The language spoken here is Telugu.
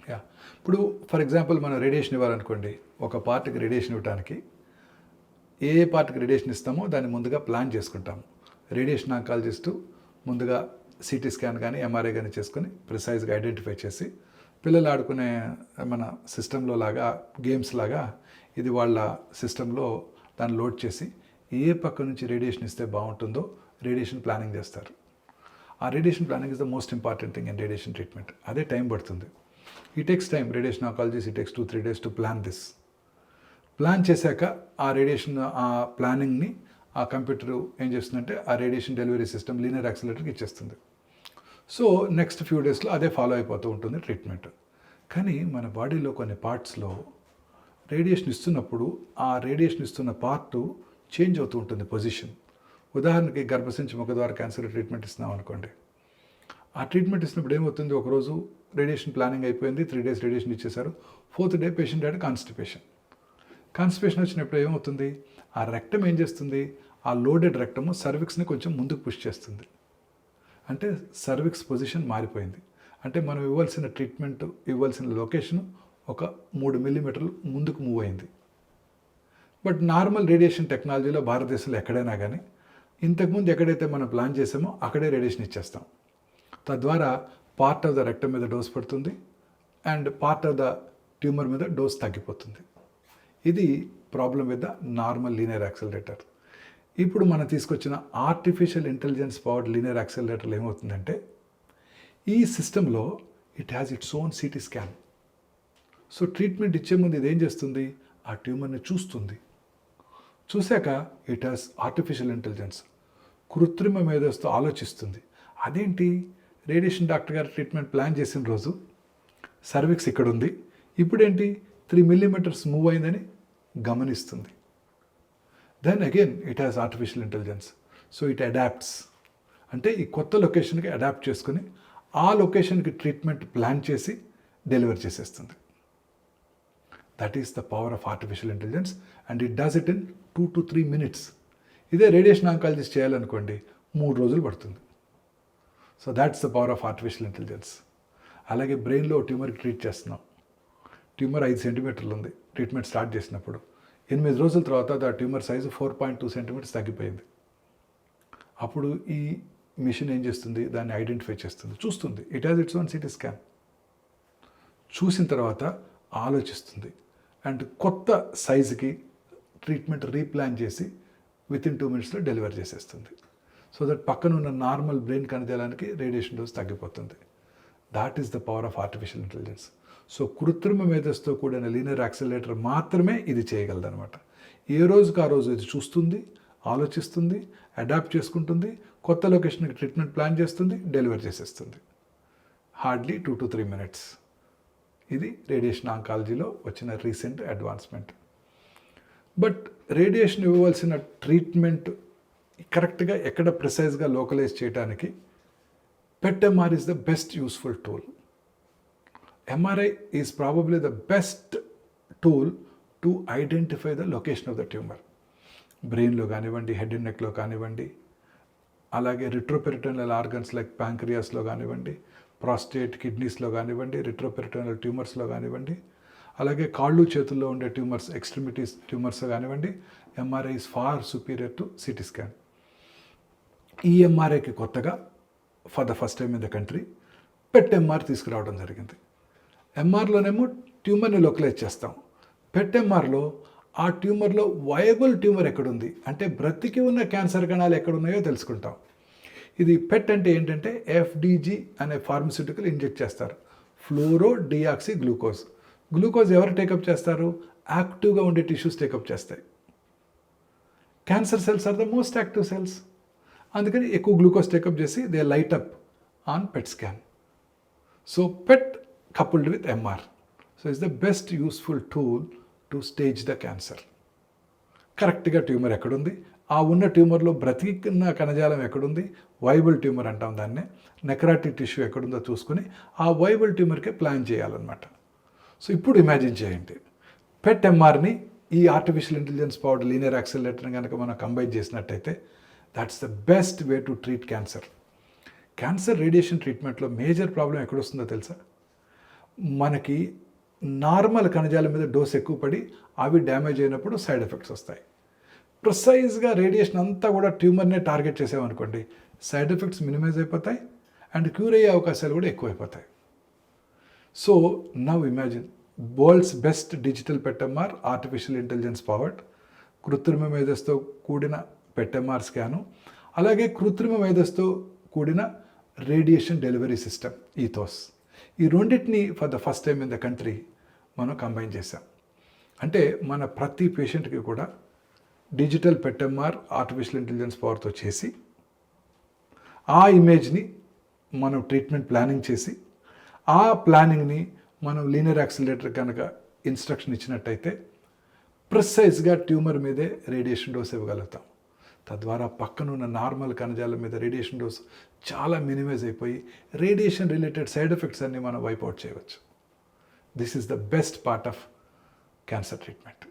యా ఇప్పుడు ఫర్ ఎగ్జాంపుల్ మనం రేడియేషన్ ఇవ్వాలనుకోండి, ఒక పార్ట్కి రేడియేషన్ ఇవ్వడానికి ఏ పార్ట్కి రేడియేషన్ ఇస్తామో దాన్ని ముందుగా ప్లాన్ చేసుకుంటాము. రేడియేషన్ ఆంకాలజిస్టు ముందుగా సిటీ స్కాన్ కానీ ఎంఆర్ఐ కానీ చేసుకొని ప్రిసైజ్గా ఐడెంటిఫై చేసి, పిల్లలు ఆడుకునే మన సిస్టంలో లాగా గేమ్స్ లాగా ఇది వాళ్ళ సిస్టంలో దాన్ని లోడ్ చేసి ఏ పక్క నుంచి రేడియేషన్ ఇస్తే బాగుంటుందో రేడియేషన్ ప్లానింగ్ చేస్తారు. ఆ radiation planning is the most important thing in radiation treatment. అదే టైం పడుతుంది. ఈ టేక్స్ టైం. రేడియేషన్ ఆంకాలజిస్ట్ ఈ takes 2-3 days to plan this. Plan చేశాక ఆ రేడియేషన్ ఆ ప్లానింగ్ని ఆ కంప్యూటర్ ఏం చేస్తుందంటే ఆ రేడియేషన్ డెలివరీ సిస్టమ్ లీనియర్ యాక్సిలరేటర్కి ఇచ్చేస్తుంది. సో నెక్స్ట్ ఫ్యూ డేస్లో అదే ఫాలో అయిపోతూ ఉంటుంది ట్రీట్మెంట్. కానీ మన బాడీలో కొన్ని పార్ట్స్లో రేడియేషన్ ఇస్తున్నప్పుడు ఆ రేడియేషన్ ఇస్తున్న పార్ట్ చేంజ్ అవుతూ ఉంటుంది పొజిషన్. ఉదాహరణకి గర్భసంచి ముఖద్వార క్యాన్సర్ ట్రీట్మెంట్ ఇస్తున్నాం అనుకోండి. ఆ ట్రీట్మెంట్ ఇచ్చినప్పుడు ఏమవుతుంది, ఒకరోజు రేడియేషన్ ప్లానింగ్ అయిపోయింది, 3 days రేడియేషన్ ఇచ్చేశారు. 4th day patient had constipation. Constipation వచ్చినప్పుడు ఏమవుతుంది, ఆ రెక్టమ్ ఏం చేస్తుంది, ఆ లోడెడ్ రెక్టము సర్విక్స్ని కొంచెం ముందుకు పుష్ చేస్తుంది. అంటే సర్విక్స్ పొజిషన్ మారిపోయింది. అంటే మనం ఇవ్వాల్సిన ట్రీట్మెంట్ ఇవ్వాల్సిన లొకేషన్ ఒక 3 millimeters ముందుకు మూవ్ అయింది. బట్ నార్మల్ రేడియేషన్ టెక్నాలజీలో భారతదేశంలో ఎక్కడైనా కానీ ఇంతకుముందు ఎక్కడైతే మనం ప్లాన్ చేసామో అక్కడే రేడియేషన్ ఇచ్చేస్తాం. తద్వారా పార్ట్ ఆఫ్ ద రెక్టమ్ మీద డోస్ పడుతుంది and part of the tumour మీద డోస్ తగ్గిపోతుంది. ఇది problem with the normal linear accelerator. ఇప్పుడు మనం తీసుకొచ్చిన ఆర్టిఫిషియల్ ఇంటెలిజెన్స్ పవర్డ్ లీనియర్ యాక్సిలరేటర్లు ఏమవుతుందంటే ఈ సిస్టంలో it has its own CT scan. So treatment ఇచ్చే ముందు ఇది ఏం చేస్తుంది, ఆ ట్యూమర్ని చూస్తుంది. చూశాక ఇట్ హ్యాస్ ఆర్టిఫిషియల్ ఇంటెలిజెన్స్, కృత్రిమ మేధస్సుతో ఆలోచిస్తుంది. అదేంటి, రేడియేషన్ డాక్టర్ గారు ట్రీట్మెంట్ ప్లాన్ చేసిన రోజు సర్విక్స్ ఇక్కడ ఉంది, ఇప్పుడేంటి 3 millimeters మూవ్ అయిందని గమనిస్తుంది. Then again it has artificial intelligence. So it adapts, అంటే ఈ కొత్త లొకేషన్కి అడాప్ట్ చేసుకుని ఆ లొకేషన్కి ట్రీట్మెంట్ ప్లాన్ చేసి డెలివర్ చేసేస్తుంది. That is the power of artificial intelligence and it does it in 2 to 3 minutes. ఇదే రేడియేషన్ ఆంకాలజిస్ట్ చేయాలనుకోండి 3 రోజులు పడుతుంది. So that's the power of artificial intelligence. అలాగే బ్రెయిన్లో ట్యూమర్కి ట్రీట్ చేస్తున్నాం. ట్యూమర్ 5 centimeters ఉంది. ట్రీట్మెంట్ స్టార్ట్ చేసినప్పుడు 8 రోజుల తర్వాత ఆ ట్యూమర్ సైజు 4.2 centimeters తగ్గిపోయింది. అప్పుడు ఈ మిషన్ ఏం చేస్తుంది, దాన్ని ఐడెంటిఫై చేస్తుంది, చూస్తుంది. It has its own CT scan. చూసిన తర్వాత ఆలోచిస్తుంది అండ్ కొత్త సైజుకి ట్రీట్మెంట్ రీప్లాన్ చేసి వితిన్ 2 minutes డెలివర్ చేసేస్తుంది. సో దట్ పక్కన ఉన్న నార్మల్ బ్రెయిన్ కణజాలానికి రేడియేషన్ డోస్ తగ్గిపోతుంది. That is the power of artificial intelligence. So కృత్రిమ మేధస్సుతో కూడిన లీనియర్ యాక్సిలరేటర్ మాత్రమే ఇది చేయగలదనమాట. ఏ రోజుకు ఆ రోజు ఇది చూస్తుంది, ఆలోచిస్తుంది, అడాప్ట్ చేసుకుంటుంది, కొత్త లొకేషన్కి ట్రీట్మెంట్ ప్లాన్ చేస్తుంది, డెలివర్ చేసేస్తుంది. Hardly 2 to 3 minutes. ఇది రేడియేషన్ ఆంకాలజీలో వచ్చిన రీసెంట్ అడ్వాన్స్మెంట్. బట్ రేడియేషన్ ఇవ్వవలసిన ట్రీట్మెంట్ కరెక్ట్గా ఎక్కడ ప్రిసైజ్గా లోకలైజ్ చేయడానికి PET MR is the best useful tool. MRI is probably the best tool to identify the location of the tumor. బ్రెయిన్లో కానివ్వండి, హెడ్ అండ్ నెక్లో కానివ్వండి, అలాగే రిట్రోపెరిటోనల్ ఆర్గన్స్ లైక్ ప్యాంక్రియాస్లో కానివ్వండి, ప్రాస్టేట్ కిడ్నీస్లో కానివ్వండి, రిట్రోపెరిటోనల్ ట్యూమర్స్లో కానివ్వండి, అలాగే కాళ్ళు చేతుల్లో ఉండే ట్యూమర్స్, ఎక్స్ట్రిమిటీస్ ట్యూమర్స్ కానివ్వండి, MRI is far superior to CT scan. ఈ ఎంఆర్ఐకి కొత్తగా for the first time in the country PET MR తీసుకురావడం జరిగింది. ఎంఆర్లోనేమో ట్యూమర్ని లొకలైజ్ చేస్తాం. PET MRలో ఆ ట్యూమర్లో వయబుల్ ట్యూమర్ ఎక్కడుంది, అంటే బ్రతికి ఉన్న క్యాన్సర్ కణాలు ఎక్కడున్నాయో తెలుసుకుంటాం. ఇది PET అంటే ఏంటంటే FDG అనే ఫార్మస్యూటికల్ ఇంజెక్ట్ చేస్తారు, ఫ్లోరో డియాక్సీ గ్లూకోజ్. గ్లూకోజ్ ఎవరు టేకప్ చేస్తారు, యాక్టివ్గా ఉండే టిష్యూస్ టేకప్ చేస్తాయి. Cancer cells are the most active cells. అందుకని ఎక్కువ గ్లూకోజ్ టేకప్ చేసి they light up on PET scan. So PET coupled with MR. So it's the best useful tool to stage the cancer. కరెక్ట్గా ట్యూమర్ ఎక్కడుంది, ఆ ఉన్న ట్యూమర్లో బ్రతికిన కణజాలం ఎక్కడుంది, వైబుల్ ట్యూమర్ అంటాం దాన్నే, నెక్రాటిక్ టిష్యూ ఎక్కడుందో చూసుకొని ఆ వైబుల్ ట్యూమర్కే ప్లాన్ చేయాలన్నమాట. సో ఇప్పుడు ఇమాజిన్ చేయండి, PET MRని ఈ ఆర్టిఫిషియల్ ఇంటెలిజెన్స్ పవర్డ్ లీనియర్ యాక్సిలరేటర్ని కనుక మనం కంబైన్ చేసినట్టయితే that's the best way to treat cancer. Cancer radiation ట్రీట్మెంట్లో మేజర్ ప్రాబ్లం ఎక్కడొస్తుందో తెలుసా, మనకి నార్మల్ కణజాల మీద డోస్ ఎక్కువ పడి అవి డ్యామేజ్ అయినప్పుడు సైడ్ ఎఫెక్ట్స్ వస్తాయి. ప్రిసైజ్గా రేడియేషన్ అంతా కూడా ట్యూమర్నే టార్గెట్ చేసామనుకోండి, సైడ్ ఎఫెక్ట్స్ మినిమైజ్ అయిపోతాయి అండ్ క్యూర్ అయ్యే అవకాశాలు కూడా ఎక్కువైపోతాయి. So now imagine world's best digital PET MR, artificial intelligence powered, కృత్రిమ మేధస్తో కూడిన పెట్టెంఆర్ స్కాను, అలాగే కృత్రిమ మేధస్తో కూడిన రేడియేషన్ డెలివరీ సిస్టమ్ ఈథోస్. ఈ రెండింటిని for the first time in the country మనం కంబైన్ చేసాం. అంటే మన ప్రతి పేషెంట్కి కూడా డిజిటల్ పెట్టెంఆర్ ఆర్టిఫిషియల్ ఇంటెలిజెన్స్ పవర్తో చేసి ఆ ఇమేజ్ని మనం ట్రీట్మెంట్ ప్లానింగ్ చేసి ఆ ప్లానింగ్ని మనం లీనియర్ యాక్సిలరేటర్ కనుక ఇన్స్ట్రక్షన్ ఇచ్చినట్టయితే ప్రిసైజ్గా ట్యూమర్ మీదే రేడియేషన్ డోస్ ఇవ్వగలుగుతాం. తద్వారా పక్కనున్న నార్మల్ కణజాలం మీద రేడియేషన్ డోస్ చాలా మినిమైజ్ అయిపోయి రేడియేషన్ రిలేటెడ్ సైడ్ ఎఫెక్ట్స్ అన్ని మనం వైప్అవుట్ చేయవచ్చు. This is the best part of cancer treatment.